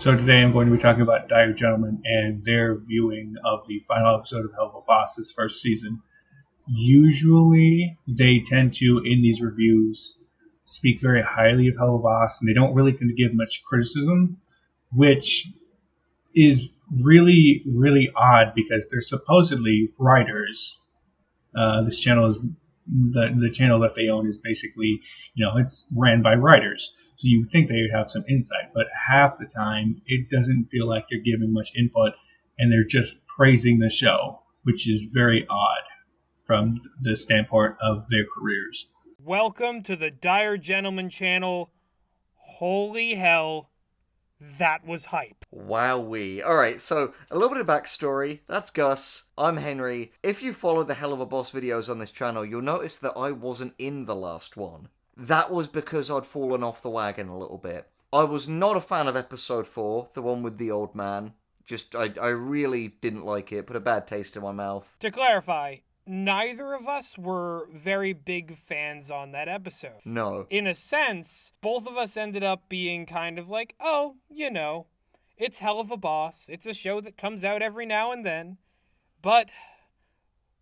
So today I'm going to be talking about Diregentleman and their viewing of the final episode of Helluva Boss's first season. Usually, they tend to, in these reviews, speak very highly of Helluva Boss, and they don't really tend to give much criticism, which is really, really odd because they're supposedly writers. This channel is the channel that they own is basically, it's ran by writers. So you would think they would have some insight, but half the time it doesn't feel like they're giving much input and they're just praising the show, which is very odd from the standpoint of their careers. Welcome to the Diregentleman channel. Holy hell, that was hype. Wowee. Alright, so a little bit of backstory. That's Gus. I'm Henry. If you follow the Helluva Boss videos on this channel, you'll notice that I wasn't in the last one. That was because I'd fallen off the wagon a little bit. I was not a fan of episode 4, the one with the old man. I really didn't like it, put a bad taste in my mouth. To clarify, neither of us were very big fans on that episode. No. In a sense, both of us ended up being kind of like, oh, it's Helluva Boss. It's a show that comes out every now and then. But,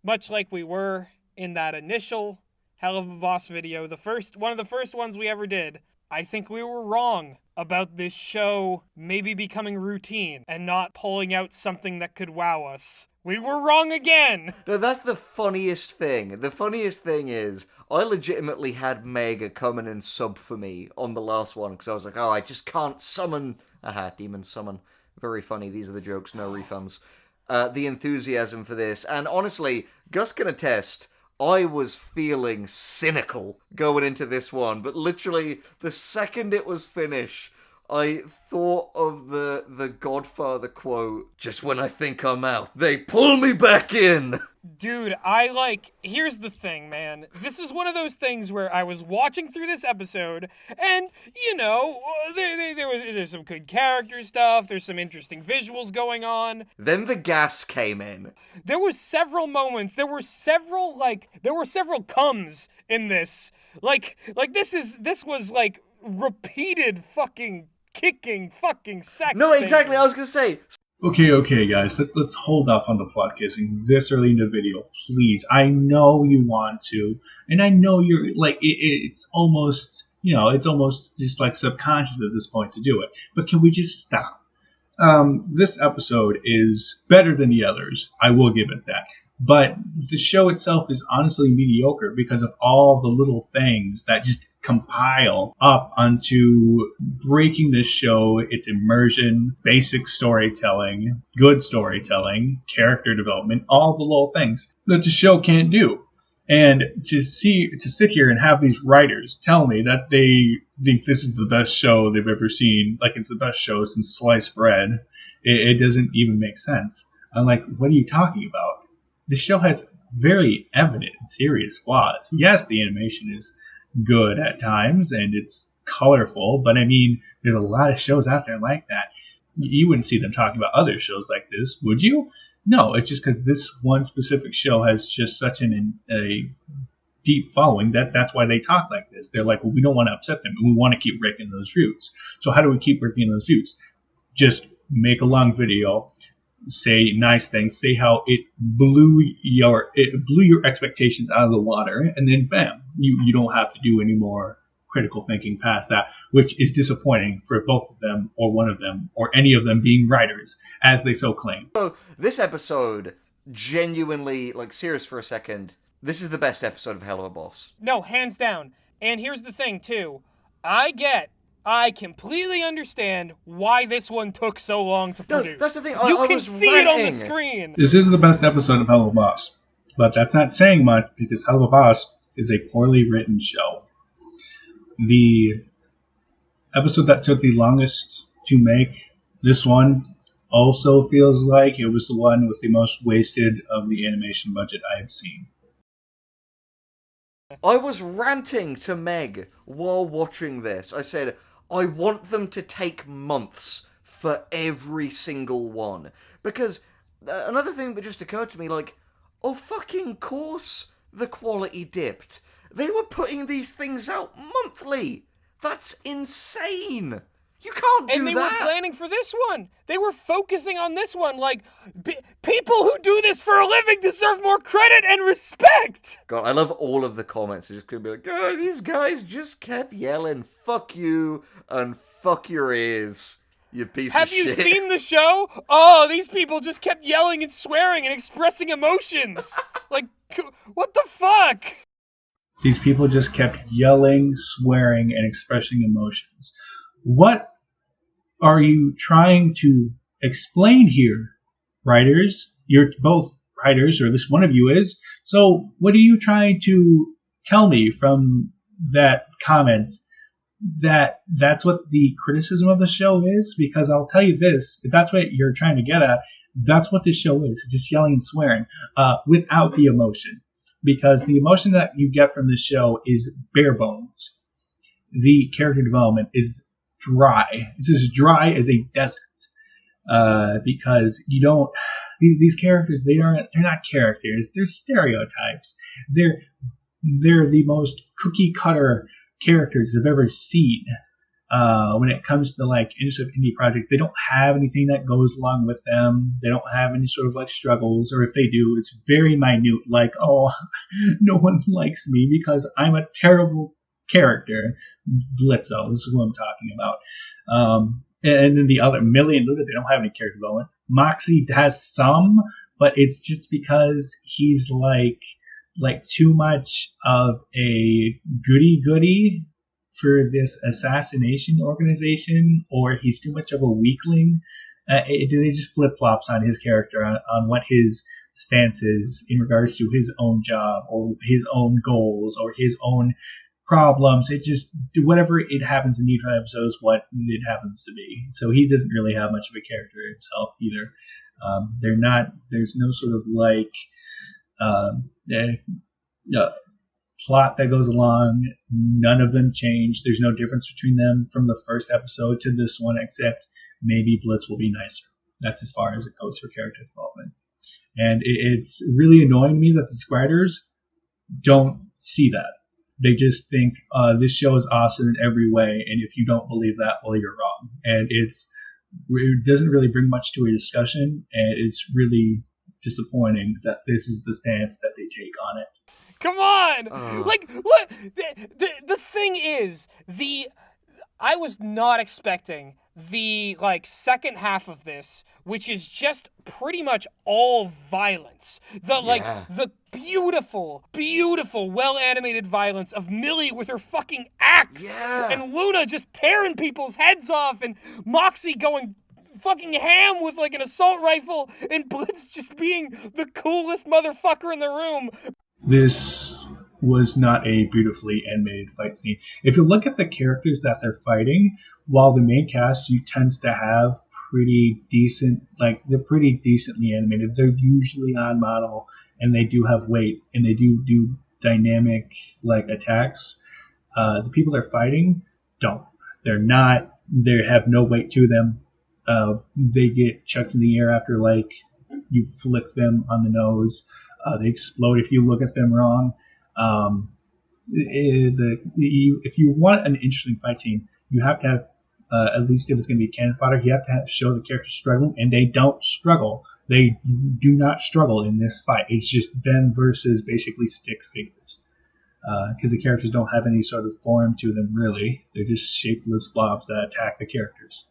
much like we were in that initial Helluva Boss video, one of the first ones we ever did, I think we were wrong about this show maybe becoming routine and not pulling out something that could wow us. We were wrong again! No, that's the funniest thing. The funniest thing is, I legitimately had Meg come in and sub for me on the last one, because I was like, oh, I just can't summon... demon summon. Very funny, these are the jokes, no refunds. The enthusiasm for this, and honestly, Gus can attest, I was feeling cynical going into this one, but literally, the second it was finished, I thought of the Godfather quote, just when I think I'm out, they pull me back in! Dude, here's the thing, man. This is one of those things where I was watching through this episode, and, there's some good character stuff, there's some interesting visuals going on. Then the gas came in. There was several moments, there were several comes in this. This was, repeated fucking kicking fucking sex. No, exactly, I was gonna say... Okay, guys, let's hold off on the plot kissing this early in the video, please. I know you want to, and I know you're, it's almost, it's almost just, subconscious at this point to do it. But can we just stop? This episode is better than the others, I will give it that. But the show itself is honestly mediocre because of all the little things that just compile up onto breaking this show, its immersion, basic storytelling, good storytelling, character development, all the little things that the show can't do. And to sit here and have these writers tell me that they think this is the best show they've ever seen, like it's the best show since sliced bread, it doesn't even make sense. I'm like, what are you talking about? This show has very evident and serious flaws. Yes, the animation is good at times and it's colorful, but I mean, there's a lot of shows out there like that. You wouldn't see them talking about other shows like this, would you? No, it's just because this one specific show has just such a deep following that's why they talk like this. They're like, well, we don't want to upset them and we want to keep breaking those views. So how do we keep breaking those views? Just make a long video, say nice things, say how it blew your expectations out of the water, and then bam, you don't have to do any more critical thinking past that, which is disappointing for both of them, or one of them, or any of them being writers, as they so claim. So this episode, genuinely, serious for a second, this is the best episode of Helluva Boss. No, hands down. And here's the thing, too. I completely understand why this one took so long to produce. No, that's the thing. You can see it on the screen. This is the best episode of Helluva Boss, but that's not saying much because Helluva Boss is a poorly written show. The episode that took the longest to make, this one, also feels like it was the one with the most wasted of the animation budget I have seen. I was ranting to Meg while watching this. I said, I want them to take months for every single one. Because another thing that just occurred to me, oh fucking course the quality dipped. They were putting these things out monthly. That's insane. You can't And do they were that. planning for this one. They were focusing on this one. Like, people who do this for a living deserve more credit and respect. God, I love all of the comments. It's just gonna be like, oh, these guys just kept yelling, fuck you and fuck your ears, you piece of Have you shit. seen the show? Oh, these people just kept yelling and swearing and expressing emotions. Like, what the fuck? These people just kept yelling, swearing, and expressing emotions. What are you trying to explain here, writers? You're both writers, or at least one of you is. So, what are you trying to tell me from that comment? That's what the criticism of the show is? Because I'll tell you this: if that's what you're trying to get at, that's what this show is. It's just yelling and swearing without the emotion. Because the emotion that you get from this show is bare bones. The character development is dry. It's as dry as a desert. Because you don't, these characters, they're not characters. They're stereotypes. They're the most cookie cutter characters I've ever seen. When it comes to like any sort of indie projects, they don't have anything that goes along with them. They don't have any sort of like struggles, or if they do, it's very minute. Like, oh, no one likes me because I'm a terrible character. Blitzo is who I'm talking about. And then the other Millie and Luda, they don't have any character development. Moxie has some, but it's just because he's like too much of a goody for this assassination organization, or he's too much of a weakling. They just flip flops on his character, on what his stance is in regards to his own job or his own goals or his own problems. It just, whatever it happens in each episode is what it happens to be. So he doesn't really have much of a character himself either. There's no sort of like plot that goes along. None of them change. There's no difference between them from the first episode to this one, except maybe Blitz will be nicer. That's as far as it goes for character development. And it's really annoying to me that the writers don't see that. They just think this show is awesome in every way, and if you don't believe that, well, you're wrong. And it doesn't really bring much to a discussion, and it's really disappointing that this is the stance that they take on it. Come on! Like, look, the thing is, I was not expecting the, like, second half of this, which is just pretty much all violence. The beautiful, beautiful, well-animated violence of Millie with her fucking axe! Yeah. And Luna just tearing people's heads off, and Moxie going fucking ham with, like, an assault rifle, and Blitz just being the coolest motherfucker in the room. This was not a beautifully animated fight scene. If you look at the characters that they're fighting, while the main cast tends to have pretty decent, like they're pretty decently animated. They're usually on model, and they do have weight, and they do dynamic like attacks. The people they're fighting don't. They're not. They have no weight to them. They get chucked in the air after like you flick them on the nose. They explode if you look at them wrong. If you want an interesting fight scene, you have to have, at least if it's going to be cannon fodder, you have to show the characters struggling, and they don't struggle. They do not struggle in this fight. It's just them versus basically stick figures. Because the characters don't have any sort of form to them, really. They're just shapeless blobs that attack the characters.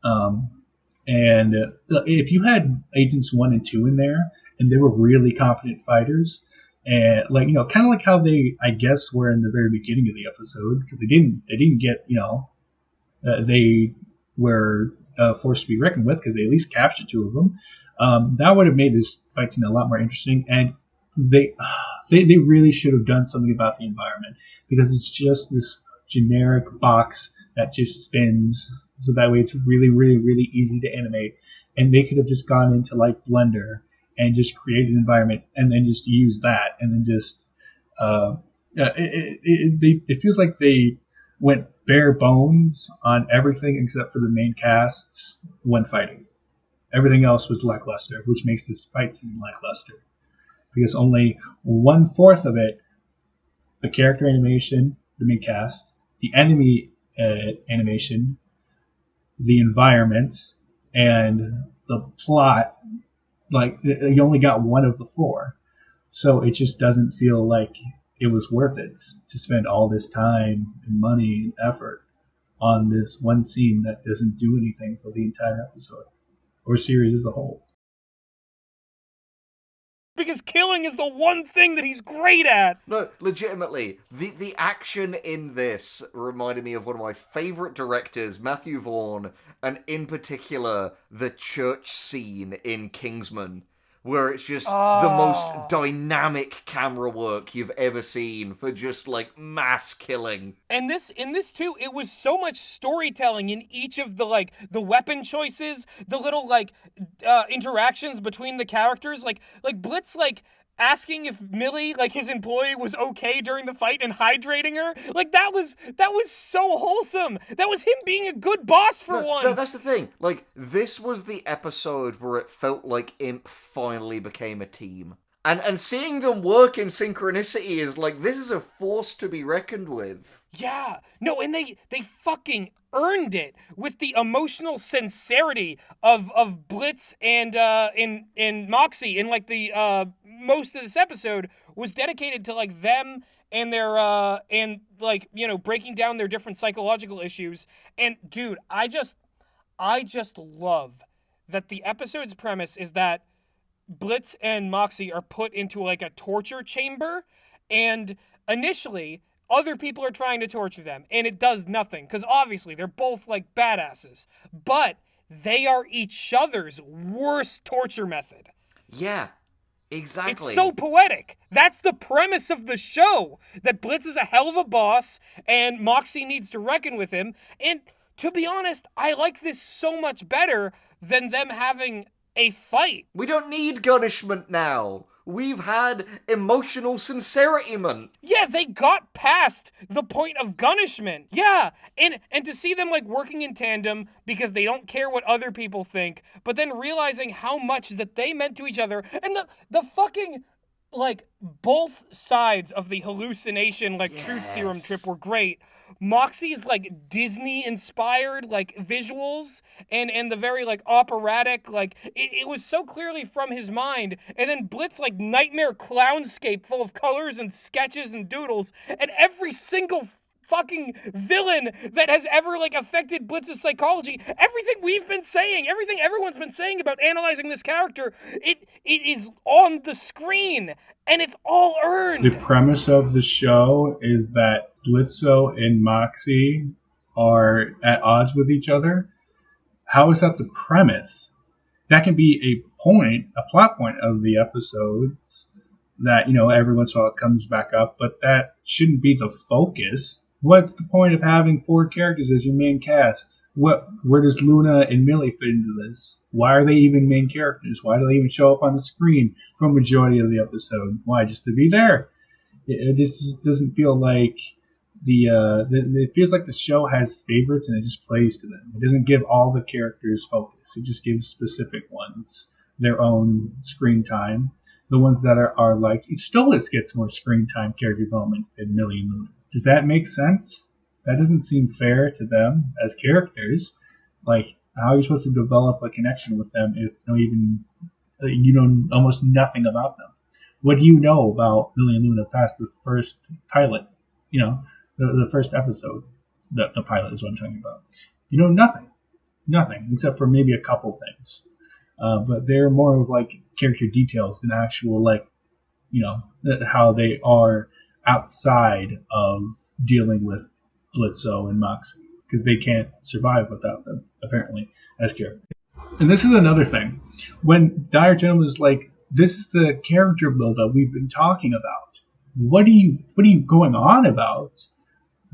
And if you had Agents 1 and 2 in there, and they were really competent fighters, and like, you know, kind of like how they, I guess, were in the very beginning of the episode, because they didn't get, you know, they were forced to be reckoned with because they at least captured 2 of them. That would have made this fight scene a lot more interesting, and they really should have done something about the environment, because it's just this generic box that just spins, so that way it's really, really, really easy to animate. And they could have just gone into like Blender and just created an environment, and then just use that, and then just it feels like they went bare bones on everything except for the main casts when fighting. Everything else was lackluster, which makes this fight scene lackluster, because only 1/4 of it, the character animation, the main cast, the enemy animation, the environment, and the plot, like you only got one of the four. So it just doesn't feel like it was worth it to spend all this time and money and effort on this one scene that doesn't do anything for the entire episode or series as a whole. Because killing is the one thing that he's great at. No, legitimately, the action in this reminded me of one of my favourite directors, Matthew Vaughn, and in particular, the church scene in Kingsman, where it's just the most dynamic camera work you've ever seen for just, like, mass killing. And in this too, it was so much storytelling in each of the, like, the weapon choices, the little, like, interactions between the characters, like Blitz, like, asking if Millie, like, his employee, was okay during the fight and hydrating her. Like, that was so wholesome. That was him being a good boss for once. That's the thing. Like, this was the episode where it felt like Imp finally became a team. And seeing them work in synchronicity is like, this is a force to be reckoned with. Yeah. No, and they fucking earned it with the emotional sincerity of Blitz and Moxie. And like the most of this episode was dedicated to like them and their and like, you know, breaking down their different psychological issues. And dude, I just love that the episode's premise is that Blitz and Moxie are put into like a torture chamber, and initially other people are trying to torture them and it does nothing because obviously they're both like badasses, but they are each other's worst torture method. Yeah, exactly. It's so poetic. That's the premise of the show, that Blitz is a hell of a boss and Moxie needs to reckon with him. And to be honest, I like this so much better than them having a fight. We don't need gunishment now. We've had emotional sincerity-ment. Yeah, they got past the point of gunishment. Yeah, and to see them like working in tandem because they don't care what other people think, but then realizing how much that they meant to each other, and the fucking, like, both sides of the hallucination, like, truth serum trip were great. Moxie's, like, Disney-inspired, like, visuals, and the very, like, operatic, like, it was so clearly from his mind, and then Blitz, like, nightmare clownscape full of colors and sketches and doodles, and every single fucking villain that has ever, like, affected Blitz's psychology, everything we've been saying, everything everyone's been saying about analyzing this character, it is on the screen, and it's all earned. The premise of the show is that Blitzo and Moxie are at odds with each other. How is that the premise? That can be a plot point of the episodes that, you know, every once in a while it comes back up, but that shouldn't be the focus. What's the point of having four characters as your main cast? Where does Luna and Millie fit into this? Why are they even main characters? Why do they even show up on the screen for a majority of the episode? Why? Just to be there? It just doesn't feel like it feels like the show has favorites and it just plays to them. It doesn't give all the characters focus. It just gives specific ones their own screen time. The ones that are liked, Stolas gets more screen time character development than Millie and Luna. Does that make sense? That doesn't seem fair to them as characters. Like, how are you supposed to develop a connection with them if you know almost nothing about them? What do you know about Millie and Luna past the first pilot? You know, the first episode. The pilot is what I'm talking about. You know nothing except for maybe a couple things. But they're more of like character details than actual, like, you know, how they are outside of dealing with Blitzo and Moxie, because they can't survive without them, apparently, as characters. And this is another thing. When Diregentleman is like, this is the character build-up we've been talking about. What are you going on about?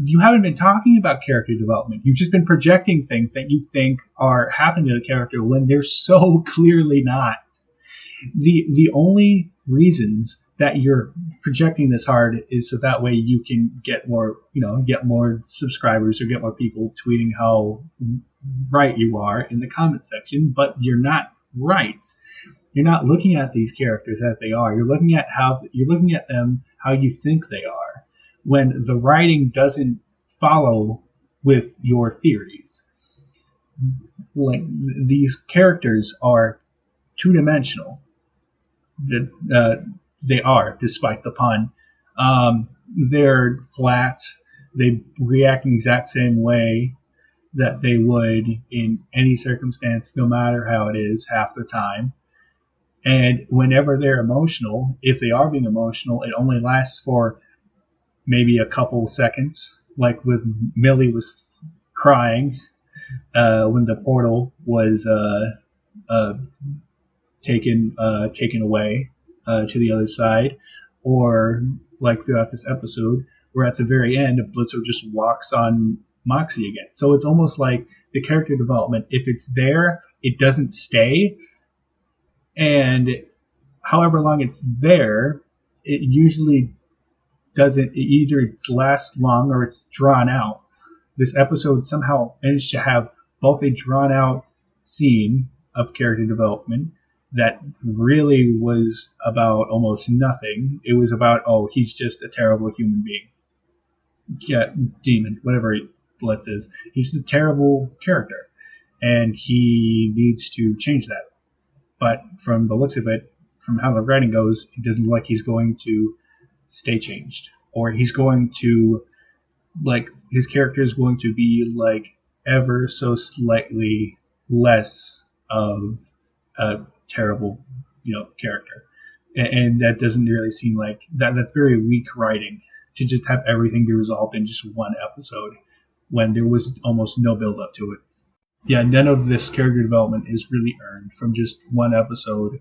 You haven't been talking about character development. You've just been projecting things that you think are happening to the character when they're so clearly not. The only reasons that you're projecting this hard is so that way you can get more subscribers or get more people tweeting how right you are in the comment section, but you're not right. You're not looking at these characters as they are. You're looking at them how you think they are, when the writing doesn't follow with your theories. like these characters are two dimensional. Uh, they are, despite the pun. They're flat. They react in the exact same way that they would in any circumstance, no matter how it is, half the time. And whenever they're emotional, if they are being emotional, it only lasts for maybe a couple seconds. Like with Millie was crying when the portal was uh, taken away to the other side, or like throughout this episode, where at the very end, Blitzer just walks on Moxie again. So it's almost like the character development. If it's there, it doesn't stay, and however long it's there, it usually doesn't. It either it's lasts long or it's drawn out. This episode somehow managed to have both a drawn out scene of character development that really was about almost nothing. It was about, oh, he's just a terrible human being. Yeah, demon, whatever Blitz is. He's a terrible character, and he needs to change that. But from the looks of it, from how the writing goes, it doesn't look like he's going to stay changed, or he's going to, like, his character is going to be like ever so slightly less of a terrible, character. And that doesn't really seem like that. That's very weak writing to just have everything be resolved in just one episode when there was almost no build up to it. Yeah, none of this character development is really earned from just one episode.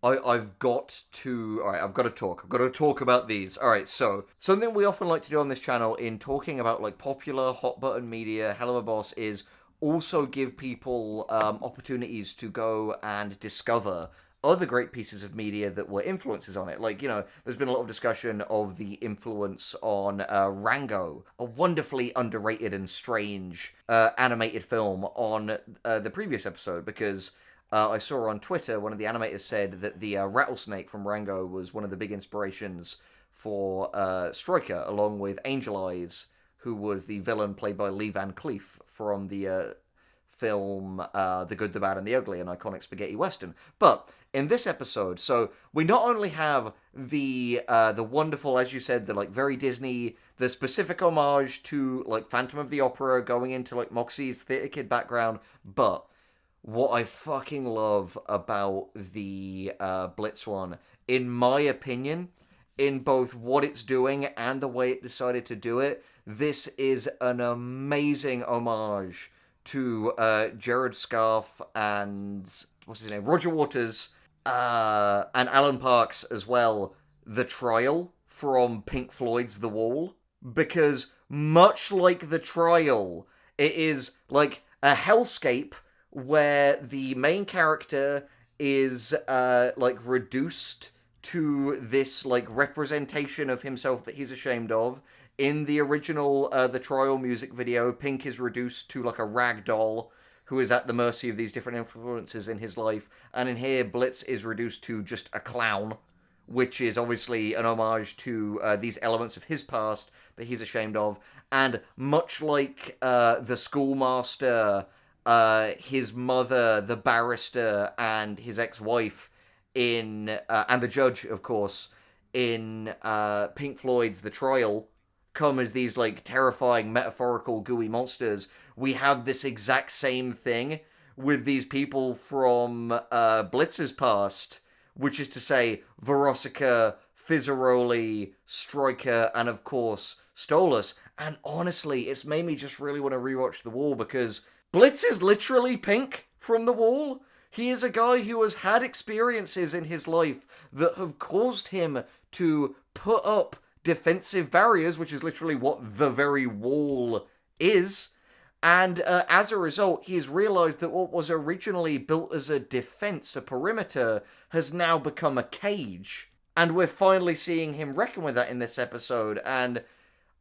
I've got to. All right, I've got to talk. I've got to talk about these. All right, so something we often like to do on this channel in talking about like popular hot button media, Helluva Boss, is also give people opportunities to go and discover other great pieces of media that were influences on it. Like, there's been a lot of discussion of the influence on Rango, a wonderfully underrated and strange animated film on the previous episode, because I saw on Twitter one of the animators said that the rattlesnake from Rango was one of the big inspirations for Striker, along with Angel Eyes, who was the villain played by Lee Van Cleef from the film The Good, the Bad, and the Ugly, an iconic spaghetti western. But in this episode, so we not only have the wonderful, as you said, the like very Disney, the specific homage to like Phantom of the Opera going into like Moxie's theater kid background, but what I fucking love about the Blitz one, in my opinion, in both what it's doing and the way it decided to do it, this is an amazing homage to Jared Scarf and what's his name, Roger Waters, and Alan Parks as well. The Trial from Pink Floyd's The Wall, because much like The Trial, it is like a hellscape where the main character is like reduced to this like representation of himself that he's ashamed of. In the original The Trial music video, Pink is reduced to like a rag doll who is at the mercy of these different influences in his life, and in here Blitz is reduced to just a clown, which is obviously an homage to these elements of his past that he's ashamed of. And much like the schoolmaster, his mother, the barrister, and his ex-wife and the judge, of course, in Pink Floyd's The Trial, come as these like terrifying metaphorical gooey monsters. We have this exact same thing with these people from Blitz's past, which is to say Verosica, Fizzaroli, Striker, and of course Stolas. And honestly, it's made me just really want to rewatch The Wall, because Blitz is literally Pink from The Wall. He is a guy who has had experiences in his life that have caused him to put up defensive barriers, which is literally what the very wall is. And as a result, he's realized that what was originally built as a defense, a perimeter, has now become a cage. And we're finally seeing him reckon with that in this episode. And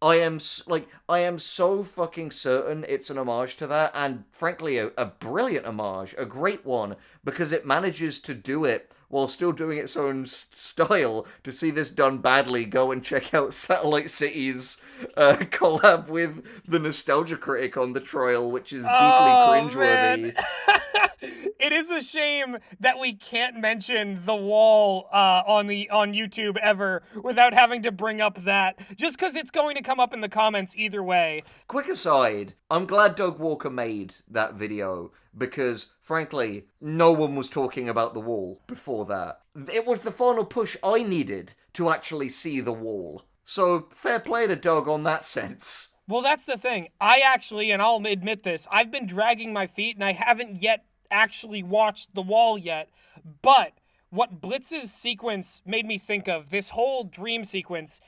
I am so fucking certain it's an homage to that, and frankly a brilliant homage, a great one, because it manages to do it while still doing its own style. To see this done badly, go and check out Satellite City's collab with the Nostalgia Critic on the trial, which is deeply Oh man. cringeworthy. It is a shame that we can't mention the wall on YouTube ever without having to bring up that, just because it's going to come up in the comments either way. Quick aside, I'm glad Doug Walker made that video because, frankly, no one was talking about the wall before that. It was the final push I needed to actually see the wall. So, fair play to Doug on that sense. Well, that's the thing. I actually, and I'll admit this, I've been dragging my feet and I haven't yet actually watched The Wall yet, but what Blitz's sequence made me think of, this whole dream sequence,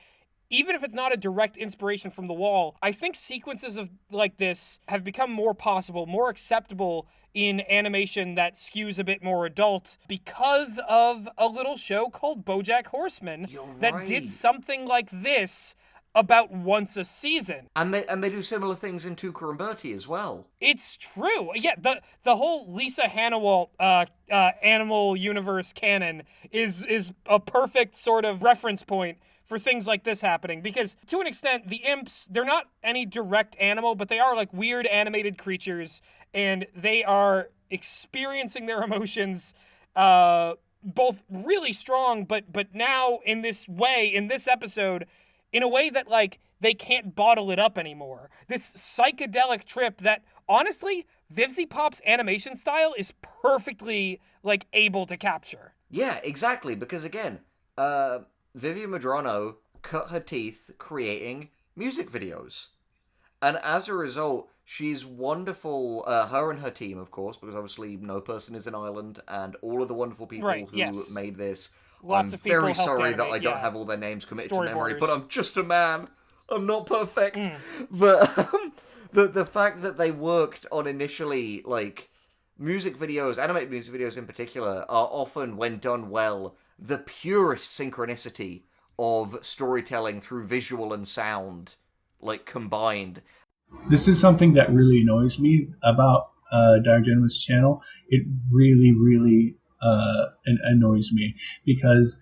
even if it's not a direct inspiration from The Wall, I think sequences of like this have become more possible, more acceptable in animation that skews a bit more adult because of a little show called BoJack Horseman that did something like this about once a season. And they do similar things in Tuca and Bertie as well. It's true. Yeah, the whole Lisa Hannawalt Animal Universe canon is a perfect sort of reference point for things like this happening, because to an extent the imps, they're not any direct animal, but they are like weird animated creatures, and they are experiencing their emotions both really strong, but now in this way, in this episode, in a way that, like, they can't bottle it up anymore. This psychedelic trip that, honestly, Vivzy Pop's animation style is perfectly, like, able to capture. Yeah, exactly, because again, Vivian Madrano cut her teeth creating music videos. And as a result, she's wonderful, her and her team, of course, because obviously no person is an island, and all of the wonderful people who made this. Lots of people very sorry animate, that I don't have all their names committed to memory, Storyboarders. but I'm just a man. I'm not perfect. But the fact that they worked on initially, like, music videos, animated music videos in particular, are often, when done well, the purest synchronicity of storytelling through visual and sound, like, combined. This is something that really annoys me about Diregentleman's channel. It really, really annoys me because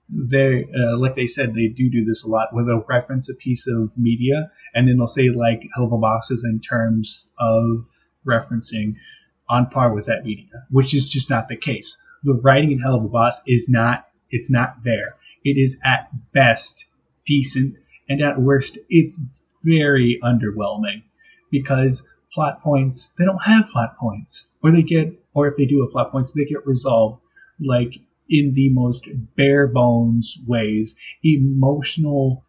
they, like they said, they do this a lot where they'll reference a piece of media and then they'll say like Helluva boxes in terms of referencing on par with that media, which is just not the case. The writing in Helluva Boss is not, it's not there. It is at best decent, and at worst it's very underwhelming because plot points, they don't have plot points, or if they do have plot points, they get resolved like in the most bare bones ways. Emotional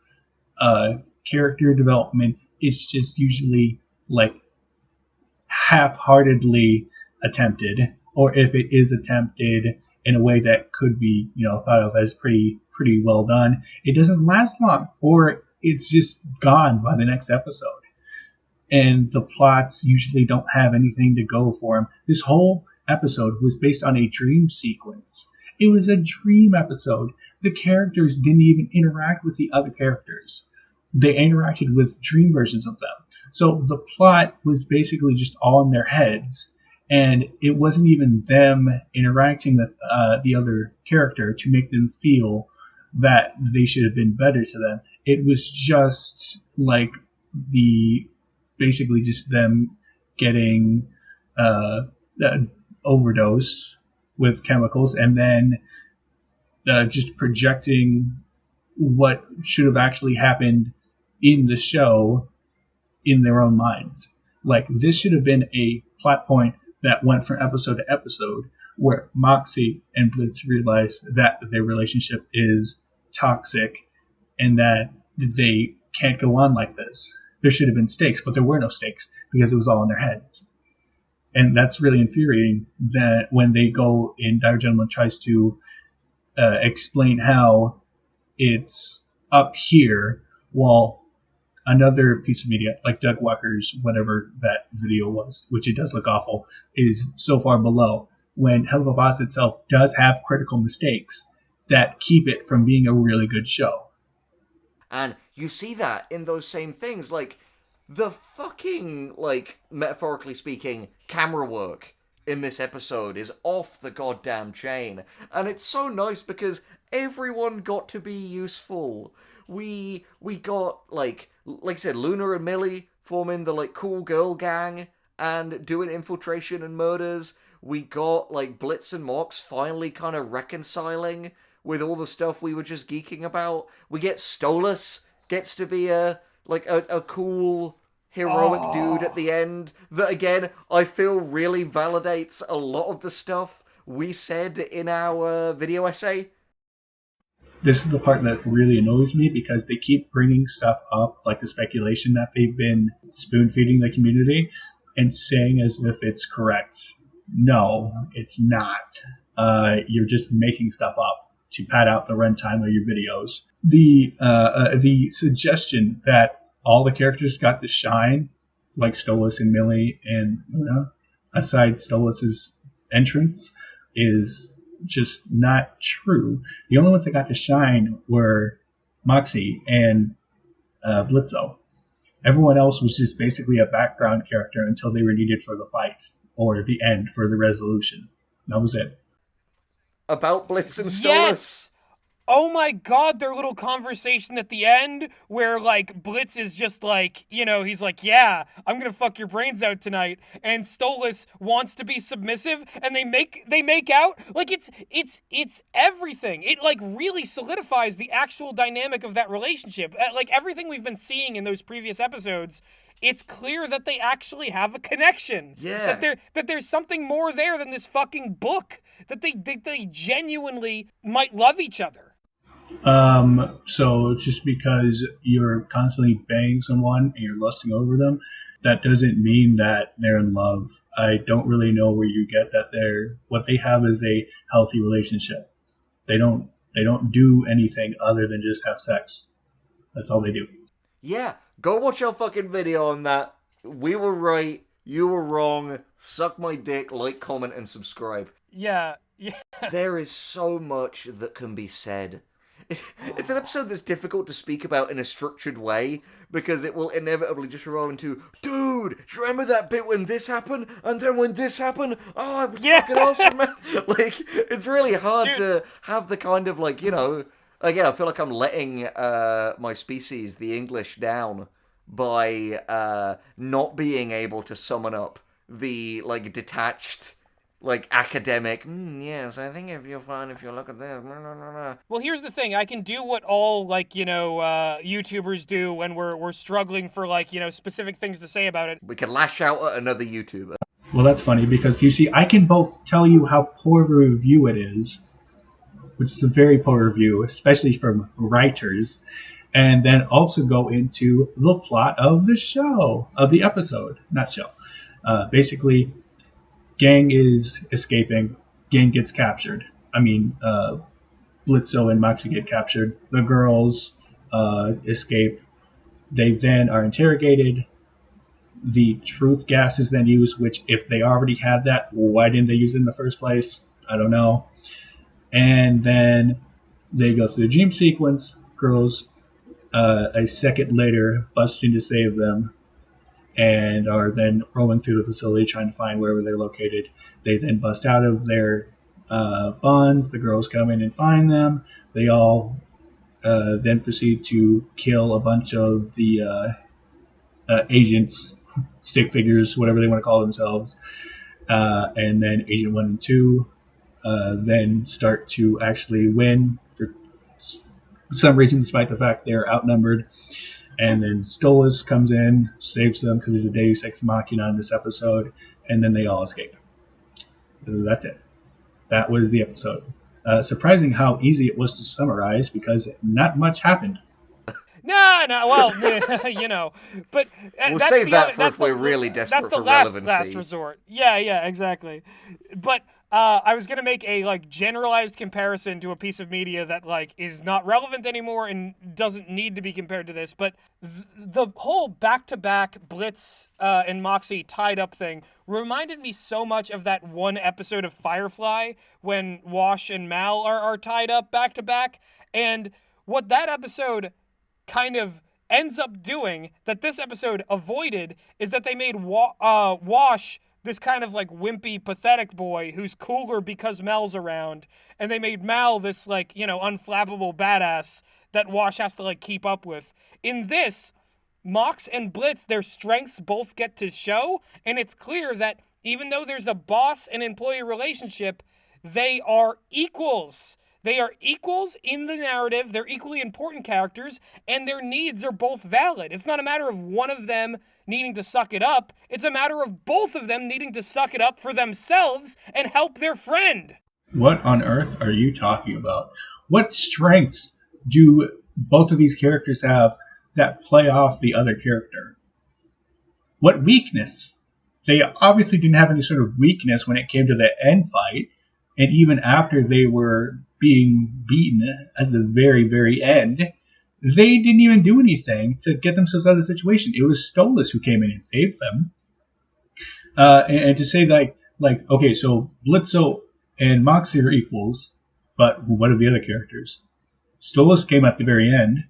character development is just usually like half-heartedly attempted, or if it is attempted in a way that could be, thought of as pretty well done, it doesn't last long, or it's just gone by the next episode. And the plots usually don't have anything to go for them. This whole episode was based on a dream sequence. It was a dream episode. The characters didn't even interact with the other characters. They interacted with dream versions of them. So the plot was basically just all in their heads, and it wasn't even them interacting with the other character to make them feel that they should have been better to them. It was just like basically just them getting overdosed with chemicals and then just projecting what should have actually happened in the show in their own minds. Like, this should have been a plot point that went from episode to episode where Moxie and Blitz realize that their relationship is toxic and that they can't go on like this. There should have been stakes, but there were no stakes because it was all in their heads. And that's really infuriating that when they go and Diregentleman tries to explain how it's up here while another piece of media, like Doug Walker's, whatever that video was, which it does look awful, is so far below. When Helluva Boss itself does have critical mistakes that keep it from being a really good show. And you see that in those same things, like the fucking, like, metaphorically speaking, camera work in this episode is off the goddamn chain. And it's so nice because everyone got to be useful. We got like I said, Luna and Millie forming the like cool girl gang and doing infiltration and murders. We got like Blitz and Mox finally kind of reconciling with all the stuff we were just geeking about. We get Stolas gets to be a cool heroic dude at the end that again I feel really validates a lot of the stuff we said in our video essay. This is the part that really annoys me because they keep bringing stuff up, like the speculation that they've been spoon feeding the community and saying as if it's correct. No, it's not. You're just making stuff up to pad out the runtime of your videos. The suggestion that all the characters got to shine, like Stolas and Millie and Luna, aside Stolas's entrance, is just not true. The only ones that got to shine were Moxie and Blitzo. Everyone else was just basically a background character until they were needed for the fight or the end for the resolution. That was it. About Blitz and Stolas. Yes! Oh my god, their little conversation at the end where, like, Blitz is just like, you know, he's like, yeah, I'm gonna fuck your brains out tonight. And Stolas wants to be submissive and they make out. Like, it's everything. It, like, really solidifies the actual dynamic of that relationship. Like, everything we've been seeing in those previous episodes, it's clear that they actually have a connection. Yeah. That there's something more there than this fucking book. That they genuinely might love each other. So just because you're constantly banging someone and you're lusting over them, that doesn't mean that they're in love. I don't really know where you get that what they have is a healthy relationship. They don't do anything other than just have sex. That's all they do. Yeah, go watch our fucking video on that. We were right, you were wrong. Suck my dick, like, comment, and subscribe. Yeah. There is so much that can be said. It's an episode that's difficult to speak about in a structured way because it will inevitably just roll into, dude, do you remember that bit when this happened? And then when this happened? Oh, it was fucking awesome, man. Like, it's really hard to have the kind of, like, you know, again, I feel like I'm letting my species, the English, down by not being able to summon up the, like, detached, like, academic, yes, I think if you look at this, Well, here's the thing. I can do what all, like, you know, YouTubers do when we're struggling for, like, you know, specific things to say about it. we can lash out at another YouTuber. Well, that's funny because you see, I can both tell you how poor of a review it is, which is a very poor review, especially from writers, and then also go into the plot of the show, of the episode, not show. Basically, gang is escaping. Gang gets captured. I mean, Blitzo and Moxie get captured. The girls escape. They then are interrogated. The truth gas is then used, which if they already had that, why didn't they use it in the first place? I don't know. And then they go through the dream sequence. Girls, a second later, bust in to save them and are then rolling through the facility trying to find wherever they're located. They then bust out of their bonds. The girls come in and find them. They all then proceed to kill a bunch of the agents, stick figures, whatever they want to call themselves. And then Agent 1 and 2 then start to actually win for some reason, despite the fact they're outnumbered. And then Stolas comes in, saves them because he's a Deus Ex Machina in this episode, and then they all escape. That's it. That was the episode. Surprising how easy it was to summarize because not much happened. No, well, you know, but we'll save that for if we're really desperate for relevancy. That's the last resort. Yeah, exactly. But I was gonna make a like generalized comparison to a piece of media that like is not relevant anymore and doesn't need to be compared to this. But the whole back-to-back Blitz and Moxie tied up thing reminded me so much of that one episode of Firefly when Wash and Mal are tied up back-to-back, and what that episode kind of ends up doing that this episode avoided is that they made Wash this kind of like wimpy, pathetic boy who's cooler because Mal's around, and they made Mal this like, unflappable badass that Wash has to like keep up with. In this, Mox and Blitz, their strengths both get to show, and it's clear that even though there's a boss and employee relationship, they are equals. They are equals in the narrative, they're equally important characters, and their needs are both valid. It's not a matter of one of them needing to suck it up, it's a matter of both of them needing to suck it up for themselves and help their friend. What on earth are you talking about? What strengths do both of these characters have that play off the other character? What weakness? They obviously didn't have any sort of weakness when it came to the end fight, and even after they were being beaten at the very, very end, they didn't even do anything to get themselves out of the situation. It was Stolas who came in and saved them. And to say okay, so Blitzo and Moxie are equals, but what are the other characters? Stolas came at the very end,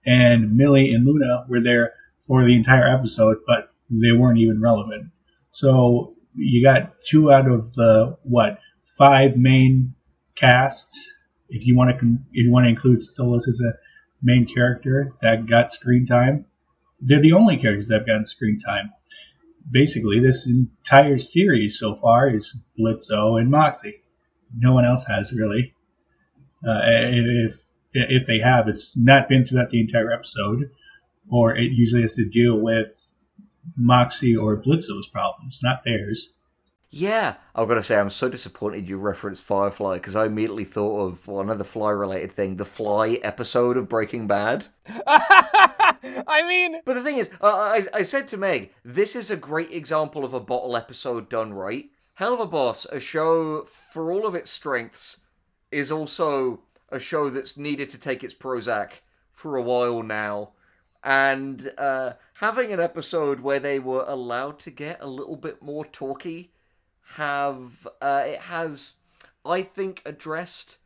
and Millie and Luna were there for the entire episode, but they weren't even relevant. So you got two out of the five main cast. If you want to include Stolas as a main character that got screen time, they're the only characters that have gotten screen time. Basically, this entire series so far is Blitzo and Moxie. No one else has really. If they have, it's not been throughout the entire episode, or it usually has to deal with Moxie or Blitzo's problems, not theirs. Yeah, I've got to say, I'm so disappointed you referenced Firefly because I immediately thought of another Fly-related thing, the Fly episode of Breaking Bad. I mean, But the thing is, I said to Meg, this is a great example of a bottle episode done right. Helluva Boss, a show for all of its strengths, is also a show that's needed to take its Prozac for a while now. And having an episode where they were allowed to get a little bit more talky it has, I think, addressed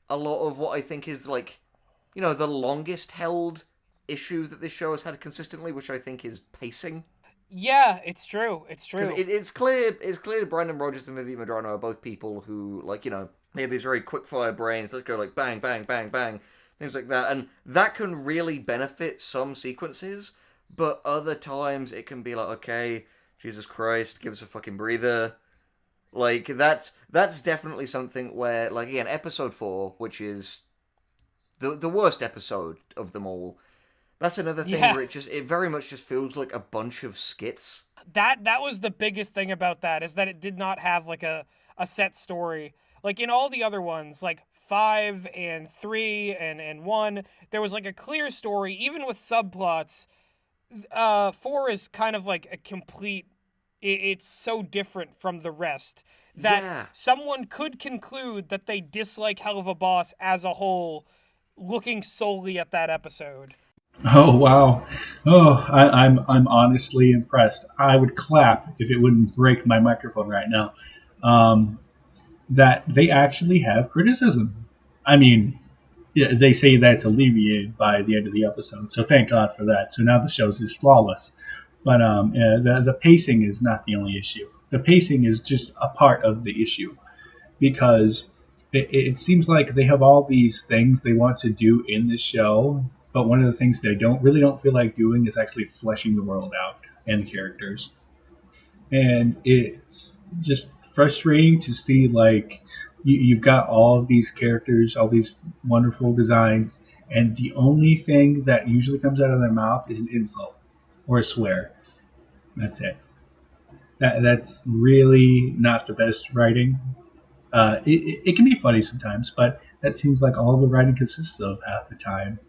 a lot of what I think is the longest held issue that this show has had consistently, which I think is pacing. yeah, it's true. It's true. Because it's clear that Brandon Rogers and Vivian Madrano are both people who they have these very quick fire brains that go like bang, bang, bang, bang, things like that, and that can really benefit some sequences, but other times it can be like, okay, Jesus Christ, give us a fucking breather. Like, that's definitely something where, like, again, episode 4, which is the worst episode of them all, that's another thing where it very much just feels like a bunch of skits. That was the biggest thing about that, is that it did not have like a set story. Like in all the other ones, like 5 and 3 and 1, there was like a clear story, even with subplots. 4 is kind of like a complete, it's so different from the rest that someone could conclude that they dislike Helluva Boss as a whole, looking solely at that episode. Oh wow! Oh, I'm honestly impressed. I would clap if it wouldn't break my microphone right now. That they actually have criticism. I mean, yeah, they say that it's alleviated by the end of the episode, so thank God for that. So now the show's just flawless. But the pacing is not the only issue. The pacing is just a part of the issue because it seems like they have all these things they want to do in the show, but one of the things they don't feel like doing is actually fleshing the world out and the characters. And it's just frustrating to see you've got all of these characters, all these wonderful designs, and the only thing that usually comes out of their mouth is an insult or a swear. That's it. That's really not the best writing. It can be funny sometimes, but that seems like all the writing consists of half the time.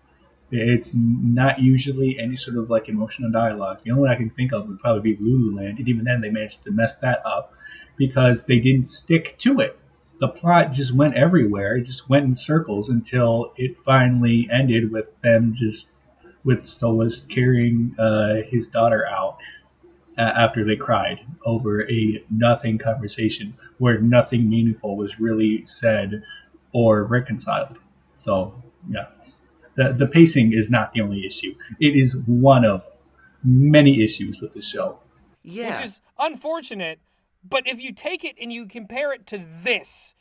It's not usually any sort of emotional dialogue. The only one I can think of would probably be Lululand, and even then they managed to mess that up because they didn't stick to it. The plot just went everywhere. It just went in circles until it finally ended with them just with Stolas carrying his daughter out after they cried over a nothing conversation where nothing meaningful was really said or reconciled. So yeah. The pacing is not the only issue. It is one of many issues with the show. Yeah. Which is unfortunate But if you take it and you compare it to this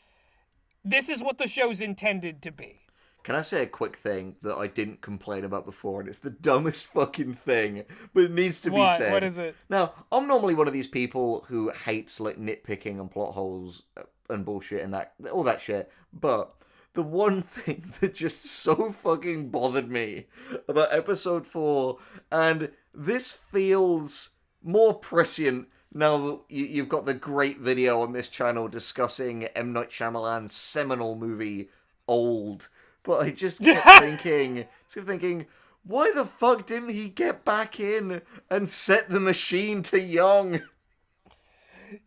is what the show's intended to be. Can I say a quick thing that I didn't complain about before, and it's the dumbest fucking thing, but it needs to be said. What is it? Now, I'm normally one of these people who hates like nitpicking and plot holes and bullshit and all that shit, but the one thing that just so fucking bothered me about episode 4, and this feels more prescient now that you've got the great video on this channel discussing M. Night Shyamalan's seminal movie, Old. But I just kept thinking, why the fuck didn't he get back in and set the machine to young?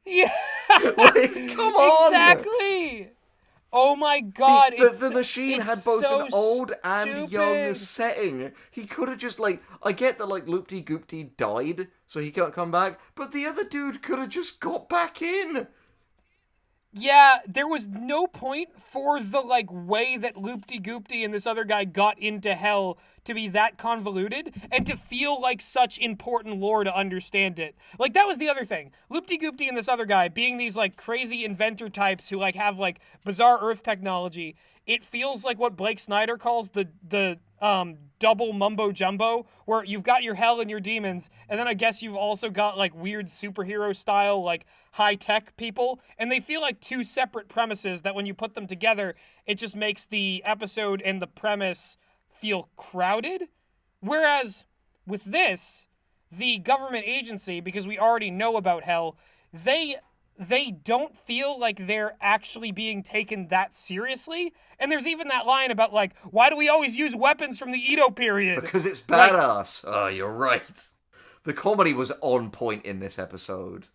Yeah. Like, come on! Exactly! Oh my god, the machine had both so an old and stupid. young setting. He could have just, like, I get that, like, Loopty-Goopty died, so he can't come back, but the other dude could have just got back in. Yeah, there was no point for the, like, way that Loopty-Goopty and this other guy got into hell to be that convoluted and to feel like such important lore to understand it. Like, that was the other thing. Loopty-Goopty and this other guy being these, like, crazy inventor types who, like, have, like, bizarre Earth technology. It feels like what Blake Snyder calls the double mumbo-jumbo, where you've got your hell and your demons, and then I guess you've also got, like, weird superhero-style, like, high-tech people, and they feel like two separate premises that when you put them together, it just makes the episode and the premise feel crowded. Whereas, with this, the government agency, because we already know about hell, they don't feel like they're actually being taken that seriously. And there's even that line about, like, why do we always use weapons from the Edo period? Because it's badass. Oh, you're right. The comedy was on point in this episode.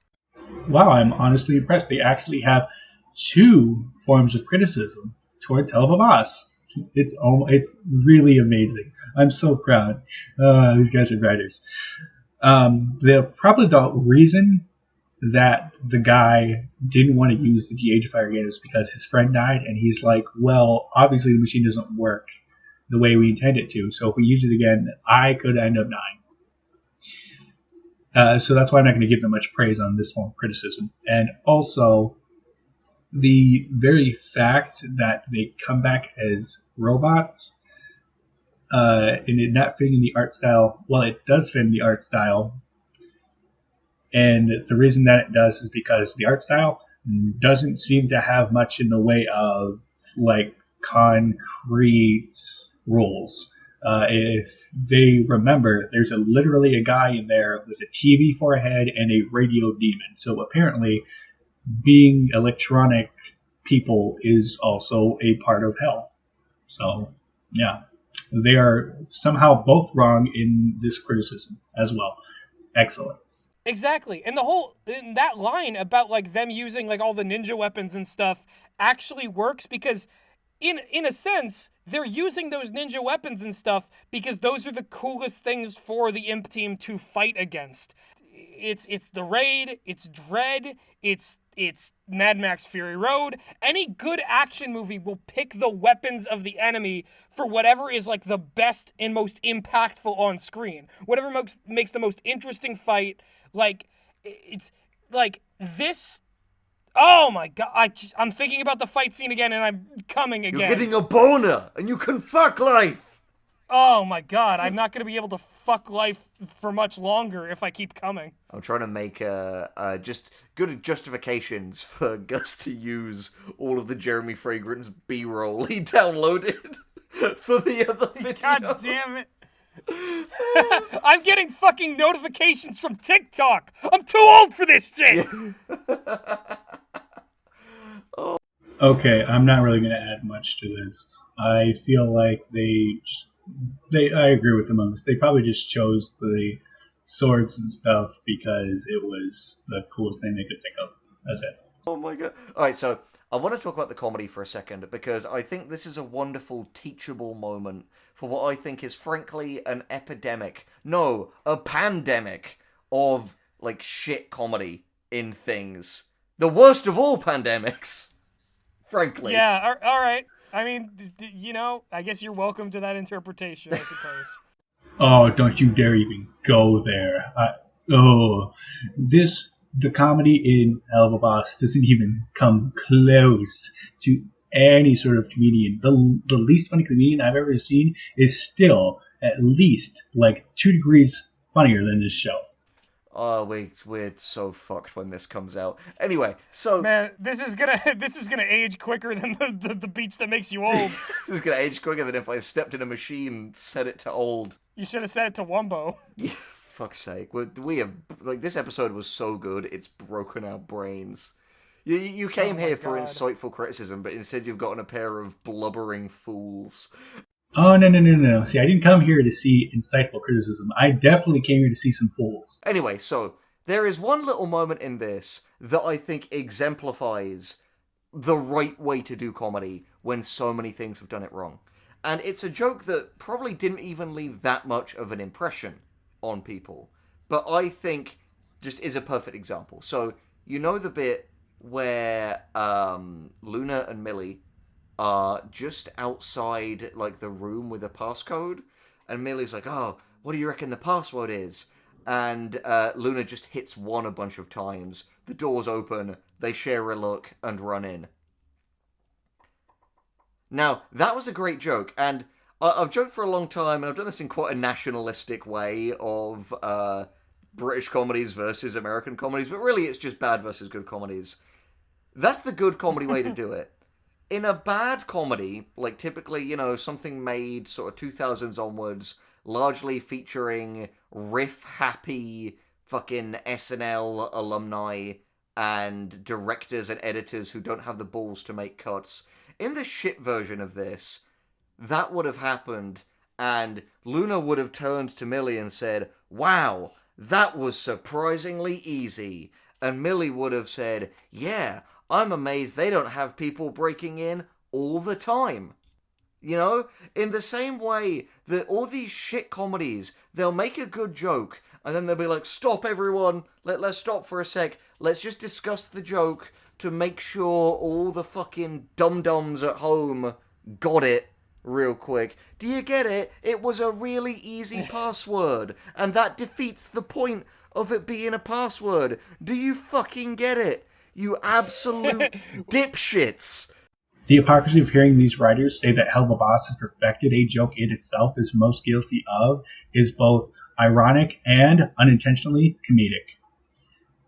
Wow, I'm honestly impressed. They actually have two forms of criticism towards Helluva Boss. It's really amazing. I'm so proud. These guys are writers. Probably the reason that the guy didn't want to use the de-agifier again is because his friend died, and he's like, well, obviously the machine doesn't work the way we intend it to, so if we use it again, I could end up dying. So that's why I'm not going to give them much praise on this form of criticism. And also, the very fact that they come back as robots, and it not fitting in the art style, well, it does fit in the art style. And the reason that it does is because the art style doesn't seem to have much in the way of, like, concrete rules. If they remember, there's literally a guy in there with a TV for a head and a radio demon. So apparently, being electronic people is also a part of hell. So, yeah. They are somehow both wrong in this criticism as well. Excellent. Exactly. And that line about, like, them using, like, all the ninja weapons and stuff actually works because in a sense, they're using those ninja weapons and stuff because those are the coolest things for the imp team to fight against. It's the Raid, it's Dread, it's Mad Max Fury Road. Any good action movie will pick the weapons of the enemy for whatever is, like, the best and most impactful on screen. Whatever makes the most interesting fight. Like, it's like this. Oh my god! I'm thinking about the fight scene again, and I'm coming again. You're getting a boner, and you can fuck life. Oh my god! I'm not gonna be able to fuck life for much longer if I keep coming. I'm trying to make just good justifications for Gus to use all of the Jeremy Fragrance B-roll he downloaded for the other video. God damn it! I'm getting fucking notifications from TikTok. I'm too old for this shit. Okay, I'm not really going to add much to this. I feel like I agree with them on this. They probably just chose the swords and stuff because it was the coolest thing they could think of. That's it. Oh my god. Alright, so I want to talk about the comedy for a second because I think this is a wonderful teachable moment for what I think is frankly an epidemic. No, a pandemic of, like, shit comedy in things. The worst of all pandemics. Frankly. Yeah, alright. I mean, I guess you're welcome to that interpretation, I suppose. Oh, don't you dare even go there. This the comedy in Helluva Boss doesn't even come close to any sort of comedian. The least funny comedian I've ever seen is still at least like 2 degrees funnier than this show. Oh, we're so fucked when this comes out. Anyway, so Man, this is gonna age quicker than the beats that makes you old. this is gonna age quicker than if I stepped in a machine, set it to old. You should have said it to Wumbo. Yeah, fuck's sake. We have like this episode was so good, it's broken our brains. You came here for God. insightful criticism, but instead you've gotten a pair of blubbering fools. Oh, no. See, I didn't come here to see insightful criticism. I definitely came here to see some fools. Anyway, so there is one little moment in this that I think exemplifies the right way to do comedy when so many things have done it wrong. And it's a joke that probably didn't even leave that much of an impression on people, but I think just is a perfect example. So, you know the bit where Luna and Millie are just outside like the room with a passcode, and Millie's like, "Oh, what do you reckon the password is?" And Luna just hits one a bunch of times. The doors open, they share a look, and run in. Now, that was a great joke, and I've joked for a long time, and I've done this in quite a nationalistic way of British comedies versus American comedies, but really it's just bad versus good comedies. That's the good comedy way to do it. In a bad comedy, like typically, you know, something made sort of 2000s onwards, largely featuring riff-happy fucking SNL alumni and directors and editors who don't have the balls to make cuts. In the shit version of this, that would have happened, and Luna would have turned to Millie and said, "Wow, that was surprisingly easy." And Millie would have said, "Yeah, I'm amazed they don't have people breaking in all the time." You know? In the same way that all these shit comedies, they'll make a good joke, and then they'll be like, "Stop everyone, let's stop for a sec, let's just discuss the joke to make sure all the fucking dum-dums at home got it real quick. Do you get it? It was a really easy password, and that defeats the point of it being a password. Do you fucking get it? You absolute dipshits." The hypocrisy of hearing these writers say that Helluva Boss has perfected a joke it itself is most guilty of is both ironic and unintentionally comedic.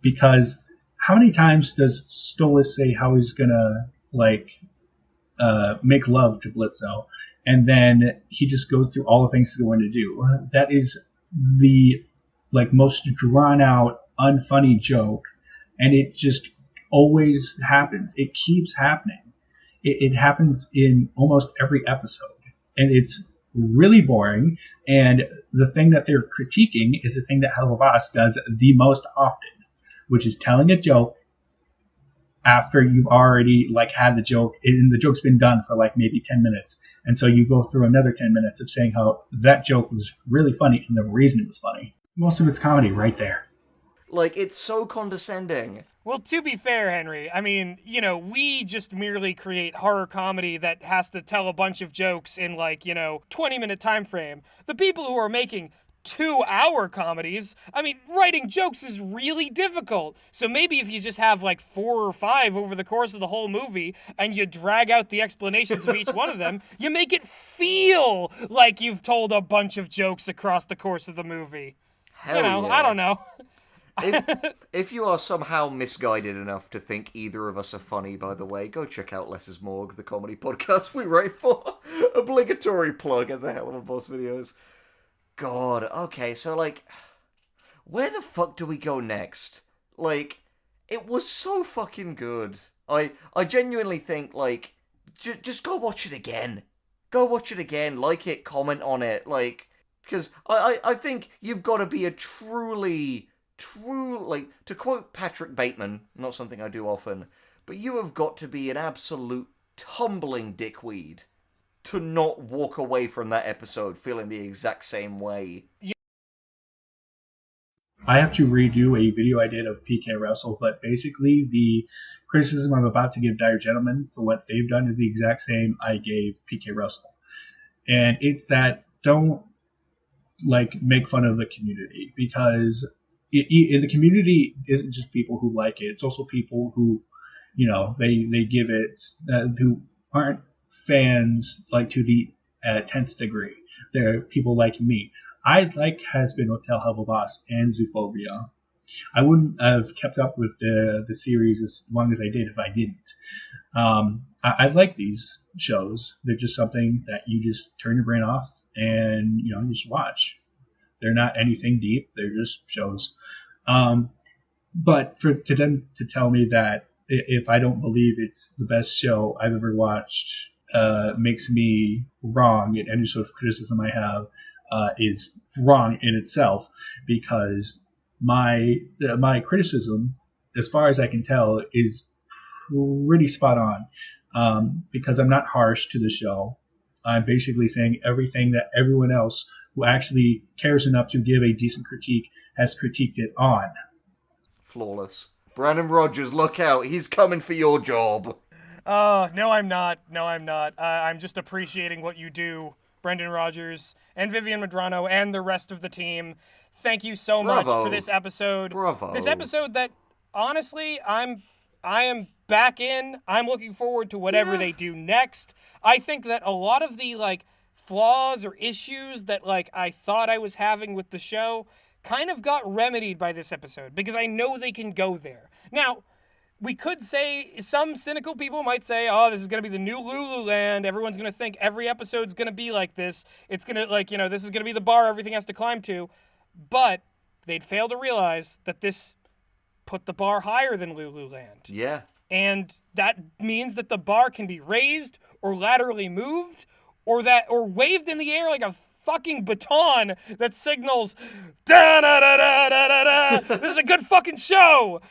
Because how many times does Stolas say how he's gonna make love to Blitzo, and then he just goes through all the things he's going to do? That is the most drawn out, unfunny joke, and it just always happens. It keeps happening. It happens in almost every episode, and it's really boring. And the thing that they're critiquing is the thing that Helluva Boss does the most often, which is telling a joke after you've already had the joke, and the joke's been done for maybe 10 minutes. And so you go through another 10 minutes of saying how that joke was really funny and the reason it was funny. Most of it's comedy right there. It's so condescending. Well, to be fair, Henry, I mean, we just merely create horror comedy that has to tell a bunch of jokes in 20-minute time frame. The people who are making 2-hour comedies, I mean, writing jokes is really difficult. So maybe if you just have 4 or 5 over the course of the whole movie and you drag out the explanations of each one of them, you make it feel like you've told a bunch of jokes across the course of the movie. Hell yeah. I don't know. If you are somehow misguided enough to think either of us are funny, by the way, go check out Less is Morgue, the comedy podcast we write for. Obligatory plug at the Helluva Boss videos. God, okay, so where the fuck do we go next? It was so fucking good. I genuinely think, just go watch it again. Go watch it again, like it, comment on it, because I think you've got to be a true, to quote Patrick Bateman, not something I do often, but you have got to be an absolute tumbling dickweed to not walk away from that episode feeling the exact same way. I have to redo a video I did of PK Russell, but basically the criticism I'm about to give Diregentleman for what they've done is the exact same I gave PK Russell. And it's that don't make fun of the community, because the community isn't just people who like it. It's also people who, they give it, who aren't fans like to the 10th degree. They're people like me. I like Has Been Hotel Helluva and Zoophobia. I wouldn't have kept up with the series as long as I did if I didn't. I like these shows. They're just something that you just turn your brain off and just watch. They're not anything deep. They're just shows. But to them to tell me that if I don't believe it's the best show I've ever watched, makes me wrong in any sort of criticism I have, is wrong in itself, because my criticism, as far as I can tell, is pretty spot on, because I'm not harsh to the show. I'm basically saying everything that everyone else who actually cares enough to give a decent critique has critiqued it on. Flawless. Brandon Rogers, look out. He's coming for your job. No, I'm not. No, I'm not. I'm just appreciating what you do, Brendan Rogers and Vivian Madrano and the rest of the team. Thank you so much for this episode. Bravo. This episode that, honestly, I am back in. I'm looking forward to whatever they do next. I think that a lot of the, flaws or issues that, I thought I was having with the show kind of got remedied by this episode, because I know they can go there. Now, we could say, some cynical people might say, oh, this is going to be the new Lululand. Everyone's going to think every episode's going to be like this. It's going to, this is going to be the bar everything has to climb to. But they'd fail to realize that this put the bar higher than Lululand. Yeah. And that means that the bar can be raised or laterally moved or waved in the air like a fucking baton that signals, da da da da da da. This is a good fucking show.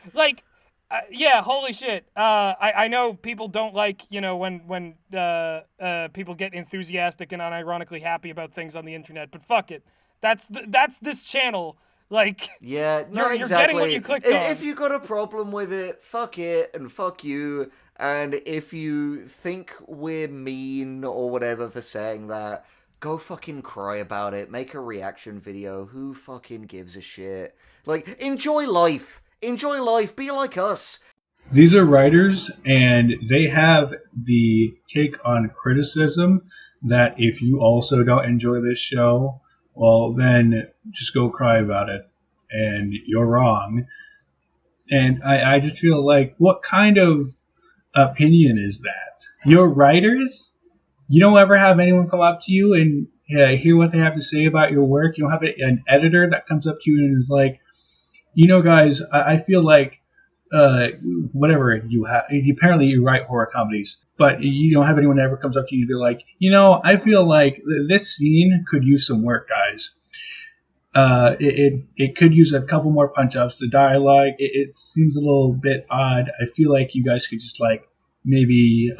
Yeah, holy shit. I know people don't like, when people get enthusiastic and unironically happy about things on the internet, but fuck it. That's this channel. Yeah, no, you're getting what you clicked on. If you got a problem with it, fuck it and fuck you. And if you think we're mean or whatever for saying that, go fucking cry about it. Make a reaction video. Who fucking gives a shit? Enjoy life. Enjoy life. Be like us. These are writers, and they have the take on criticism that if you also don't enjoy this show, well, then just go cry about it, and you're wrong. And I just feel like, what kind of opinion is that? You're writers? You don't ever have anyone come up to you and hear what they have to say about your work? You don't have an editor that comes up to you and is like, guys, I feel like whatever you have, apparently you write horror comedies, but you don't have anyone that ever comes up to you and be like, I feel like this scene could use some work, guys. It could use a couple more punch-ups. The dialogue, it seems a little bit odd. I feel like you guys could just maybe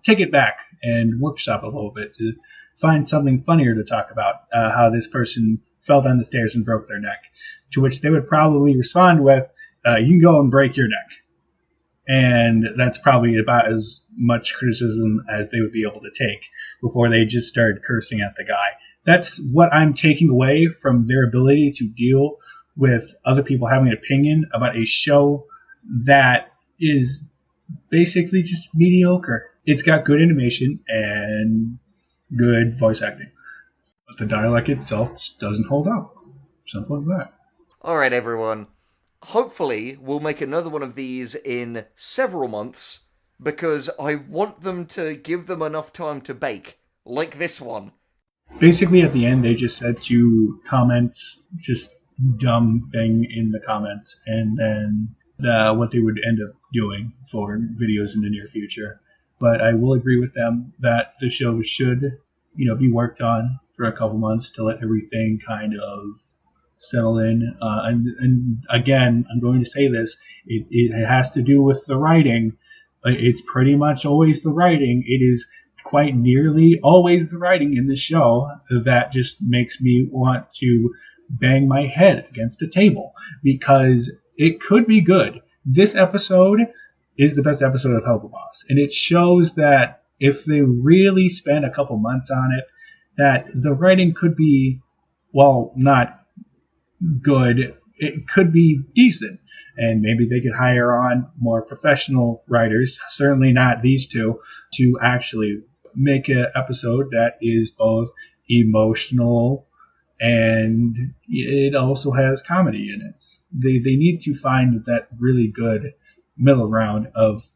take it back and workshop a little bit to find something funnier to talk about, how this person fell down the stairs and broke their neck. To which they would probably respond with, you can go and break your neck. And that's probably about as much criticism as they would be able to take before they just started cursing at the guy. That's what I'm taking away from their ability to deal with other people having an opinion about a show that is basically just mediocre. It's got good animation and good voice acting, but the dialogue itself just doesn't hold up. Simple as that. All right, everyone. Hopefully, we'll make another one of these in several months, because I want them to give them enough time to bake, like this one. Basically, at the end, they just said to comment just dumb thing in the comments, and then what they would end up doing for videos in the near future. But I will agree with them that the show should, be worked on for a couple months to let everything kind of settle in. And again, I'm going to say this, it has to do with the writing. It's pretty much always the writing. It is quite nearly always the writing in the show that just makes me want to bang my head against a table, because it could be good. This episode is the best episode of Helluva, and it shows that if they really spend a couple months on it, that the writing could be, well, not good it could be decent. And maybe they could hire on more professional writers, certainly not these two, to actually make an episode that is both emotional and it also has comedy in it. They need to find that really good middle ground of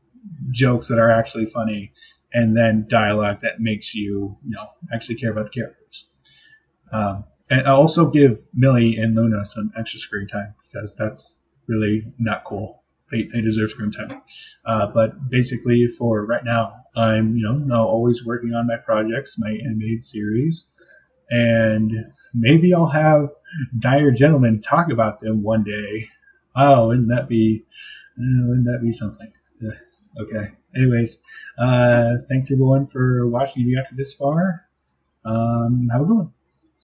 jokes that are actually funny and then dialogue that makes actually care about the characters. And I also give Millie and Luna some extra screen time because that's really not cool. They deserve screen time. But basically, for right now, I'm now always working on my projects, my animated series, and maybe I'll have Diregentleman talk about them one day. Oh, wouldn't that be something? Okay. Anyways, thanks everyone for watching. If you got to this far, have a good one.